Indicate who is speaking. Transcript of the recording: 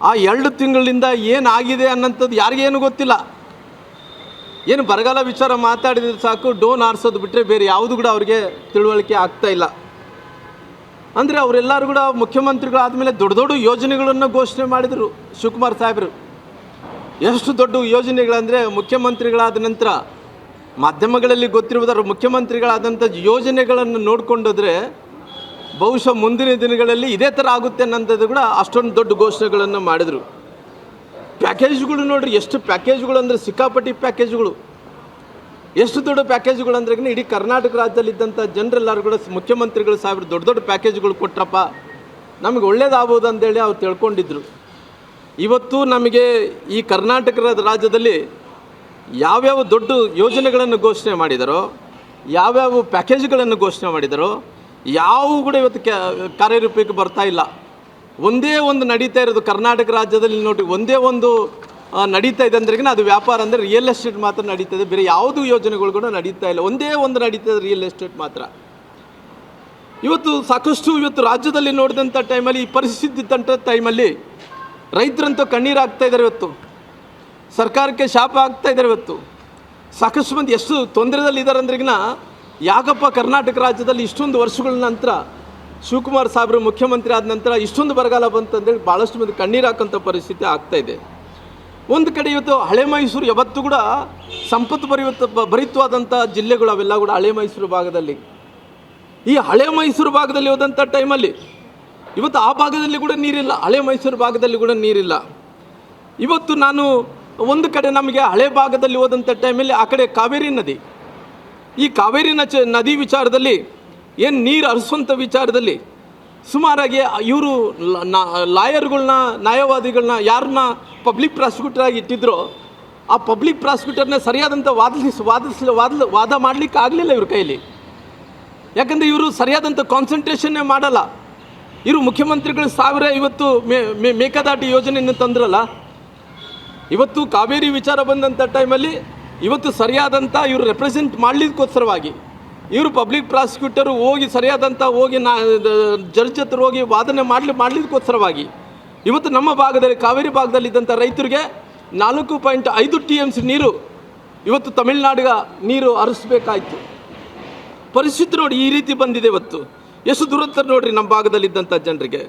Speaker 1: ಆ 2 ತಿಂಗಳಿಂದ ಏನಾಗಿದೆ ಅನ್ನೋಂಥದ್ದು ಯಾರಿಗೇನು ಗೊತ್ತಿಲ್ಲ. ಏನು ಬರಗಾಲ ವಿಚಾರ ಮಾತಾಡಿದ್ರೆ ಸಾಕು, ಡೋನ್ ಆರಿಸೋದು ಬಿಟ್ಟರೆ ಬೇರೆ ಯಾವುದು ಕೂಡ ಅವ್ರಿಗೆ ತಿಳುವಳಿಕೆ ಆಗ್ತಾಯಿಲ್ಲ. ಅಂದರೆ ಅವರೆಲ್ಲರೂ ಕೂಡ ಮುಖ್ಯಮಂತ್ರಿಗಳಾದಮೇಲೆ ದೊಡ್ಡ ದೊಡ್ಡ ಯೋಜನೆಗಳನ್ನು ಘೋಷಣೆ ಮಾಡಿದರು ಶಿವಕುಮಾರ್ ಸಾಹೇಬರು. ಎಷ್ಟು ದೊಡ್ಡ ಯೋಜನೆಗಳಂದರೆ, ಮುಖ್ಯಮಂತ್ರಿಗಳಾದ ನಂತರ ಮಾಧ್ಯಮಗಳಲ್ಲಿ ಗೊತ್ತಿರುವುದರ ಮುಖ್ಯಮಂತ್ರಿಗಳಾದಂಥ ಯೋಜನೆಗಳನ್ನು ನೋಡಿಕೊಂಡೋದ್ರೆ ಬಹುಶಃ ಮುಂದಿನ ದಿನಗಳಲ್ಲಿ ಇದೇ ಥರ ಆಗುತ್ತೆ ಅನ್ನೋಂಥದ್ದು ಕೂಡ ಅಷ್ಟೊಂದು ದೊಡ್ಡ ಘೋಷಣೆಗಳನ್ನು ಮಾಡಿದರು. ಪ್ಯಾಕೇಜ್ಗಳು ನೋಡಿರಿ, ಎಷ್ಟು ಪ್ಯಾಕೇಜ್ಗಳು ಅಂದರೆ ಸಿಕ್ಕಾಪಟ್ಟಿ ಪ್ಯಾಕೇಜ್ಗಳು. ಎಷ್ಟು ದೊಡ್ಡ ಪ್ಯಾಕೇಜ್ಗಳು ಅಂದ್ರೆ ಇಡೀ ಕರ್ನಾಟಕ ರಾಜ್ಯದಲ್ಲಿದ್ದಂಥ ಜನರೆಲ್ಲರೂ ಕೂಡ ಮುಖ್ಯಮಂತ್ರಿಗಳು ಸಾಹೇಬರು ದೊಡ್ಡ ದೊಡ್ಡ ಪ್ಯಾಕೇಜ್ಗಳು ಕೊಟ್ರಪ್ಪ, ನಮಗೆ ಒಳ್ಳೇದಾಗ್ಬೋದು ಅಂತೇಳಿ ಅವ್ರು ತಿಳ್ಕೊಂಡಿದ್ರು. ಇವತ್ತು ನಮಗೆ ಈ ಕರ್ನಾಟಕ ರಾಜ್ಯದಲ್ಲಿ ಯಾವ್ಯಾವ ದೊಡ್ಡ ಯೋಜನೆಗಳನ್ನು ಘೋಷಣೆ ಮಾಡಿದಾರೋ, ಯಾವ್ಯಾವ ಪ್ಯಾಕೇಜ್ಗಳನ್ನು ಘೋಷಣೆ ಮಾಡಿದಾರೋ, ಯಾವು ಕೂಡ ಇವತ್ತು ಕಾರ್ಯರೂಪಕ್ಕೆ ಬರ್ತಾ ಇಲ್ಲ. ಒಂದೇ ಒಂದು ನಡೀತಾ ಇರೋದು ಕರ್ನಾಟಕ ರಾಜ್ಯದಲ್ಲಿ ನೋಡಿ, ಒಂದೇ ಒಂದು ನಡೀತಾ ಇದೆ ಅಂದ್ರೆ ಅದು ವ್ಯಾಪಾರ ಅಂದರೆ ರಿಯಲ್ ಎಸ್ಟೇಟ್ ಮಾತ್ರ ನಡೀತಾ ಇದೆ, ಬೇರೆ ಯಾವುದೂ ಯೋಜನೆಗಳು ಕೂಡ ನಡೀತಾ ಇಲ್ಲ. ಒಂದೇ ಒಂದು ನಡೀತಾ ಇದೆ, ರಿಯಲ್ ಎಸ್ಟೇಟ್ ಮಾತ್ರ. ಇವತ್ತು ಸಾಕಷ್ಟು ಇವತ್ತು ರಾಜ್ಯದಲ್ಲಿ ನೋಡಿದಂಥ ಟೈಮಲ್ಲಿ, ಈ ಪರಿಸ್ಥಿತಿ ಇದ್ದಂಥ ಟೈಮಲ್ಲಿ ರೈತರಂತೂ ಕಣ್ಣೀರಾಗ್ತಾ ಇದ್ದಾರೆ. ಇವತ್ತು ಸರ್ಕಾರಕ್ಕೆ ಶಾಪ ಆಗ್ತಾ ಇದ್ದಾರೆ. ಇವತ್ತು ಸಾಕಷ್ಟು ಮಂದಿ ಎಷ್ಟು ತೊಂದರೆದಲ್ಲಿದ್ದಾರೆ ಅಂದ್ರೆಗಿನ, ಯಾಕಪ್ಪ ಕರ್ನಾಟಕ ರಾಜ್ಯದಲ್ಲಿ ಇಷ್ಟೊಂದು ವರ್ಷಗಳ ನಂತರ ಶಿವಕುಮಾರ್ ಸಾಹೇಬರು ಮುಖ್ಯಮಂತ್ರಿ ಆದ ನಂತರ ಇಷ್ಟೊಂದು ಬರಗಾಲ ಬಂತಂದೇಳಿ ಭಾಳಷ್ಟು ಮಂದಿ ಕಣ್ಣೀರು ಹಾಕೋಂಥ ಪರಿಸ್ಥಿತಿ ಆಗ್ತಾಯಿದೆ. ಒಂದು ಕಡೆ ಇವತ್ತು ಹಳೆ ಮೈಸೂರು ಯಾವತ್ತೂ ಕೂಡ ಸಂಪತ್ತು ಭರಿತವಾದಂಥ ಜಿಲ್ಲೆಗಳು ಅವೆಲ್ಲ ಕೂಡ ಹಳೆ ಮೈಸೂರು ಭಾಗದಲ್ಲಿ. ಈ ಹಳೆ ಮೈಸೂರು ಭಾಗದಲ್ಲಿ ಹೋದಂಥ ಟೈಮಲ್ಲಿ ಇವತ್ತು ಆ ಭಾಗದಲ್ಲಿ ಕೂಡ ನೀರಿಲ್ಲ, ಹಳೆ ಮೈಸೂರು ಭಾಗದಲ್ಲಿ ಕೂಡ ನೀರಿಲ್ಲ. ಇವತ್ತು ನಾನು ಒಂದು ಕಡೆ ನಮಗೆ ಹಳೆ ಭಾಗದಲ್ಲಿ ಹೋದಂಥ ಟೈಮಲ್ಲಿ ಆ ಕಡೆ ಕಾವೇರಿ ನದಿ, ಈ ಕಾವೇರಿ ನದಿ ವಿಚಾರದಲ್ಲಿ ಏನು ನೀರು ಹರಿಸುವಂಥ ವಿಚಾರದಲ್ಲಿ ಸುಮಾರಾಗಿ ಇವರು ಲಾಯರ್ಗಳನ್ನ, ನ್ಯಾಯವಾದಿಗಳನ್ನ ಯಾರನ್ನ ಪಬ್ಲಿಕ್ ಪ್ರಾಸಿಕ್ಯೂಟರಾಗಿ ಇಟ್ಟಿದ್ರೋ ಆ ಪಬ್ಲಿಕ್ ಪ್ರಾಸಿಕ್ಯೂಟರ್ನ ಸರಿಯಾದಂಥ ವಾದ ಮಾಡಲಿಕ್ಕೆ ಆಗಲಿಲ್ಲ ಇವ್ರ ಕೈಲಿ. ಯಾಕಂದರೆ ಇವರು ಸರಿಯಾದಂಥ ಕಾನ್ಸಂಟ್ರೇಷನ್ನೇ ಮಾಡಲ್ಲ. ಇವರು ಮುಖ್ಯಮಂತ್ರಿಗಳು ಸಾವಿರ ಇವತ್ತು ಮೇಕೆದಾಟು ಯೋಜನೆಯನ್ನು ತಂದ್ರಲ್ಲ, ಇವತ್ತು ಕಾವೇರಿ ವಿಚಾರ ಬಂದಂಥ ಟೈಮಲ್ಲಿ ಇವತ್ತು ಸರಿಯಾದಂಥ ಇವರು ರೆಪ್ರೆಸೆಂಟ್ ಮಾಡಲಿಕ್ಕೋಸ್ಕರವಾಗಿ ಇವರು ಪಬ್ಲಿಕ್ ಪ್ರಾಸಿಕ್ಯೂಟರು ಹೋಗಿ ಸರಿಯಾದಂಥ ಹೋಗಿ ಜಡ್ಜ್ ಹತ್ರ ಹೋಗಿ ವಾದನೆ ಮಾಡಲಿಕ್ಕೋಸ್ಕರವಾಗಿ ಇವತ್ತು ನಮ್ಮ ಭಾಗದಲ್ಲಿ ಕಾವೇರಿ ಭಾಗದಲ್ಲಿದ್ದಂಥ ರೈತರಿಗೆ 4.5 TMC ನೀರು ಇವತ್ತು ತಮಿಳುನಾಡಿಗೆ ನೀರು ಹರಿಸ್ಬೇಕಾಯ್ತು. ಪರಿಸ್ಥಿತಿ ನೋಡಿ ಈ ರೀತಿ ಬಂದಿದೆ. ಇವತ್ತು ಎಷ್ಟು ದುರಂತ ನೋಡ್ರಿ ನಮ್ಮ ಭಾಗದಲ್ಲಿದ್ದಂಥ ಜನರಿಗೆ.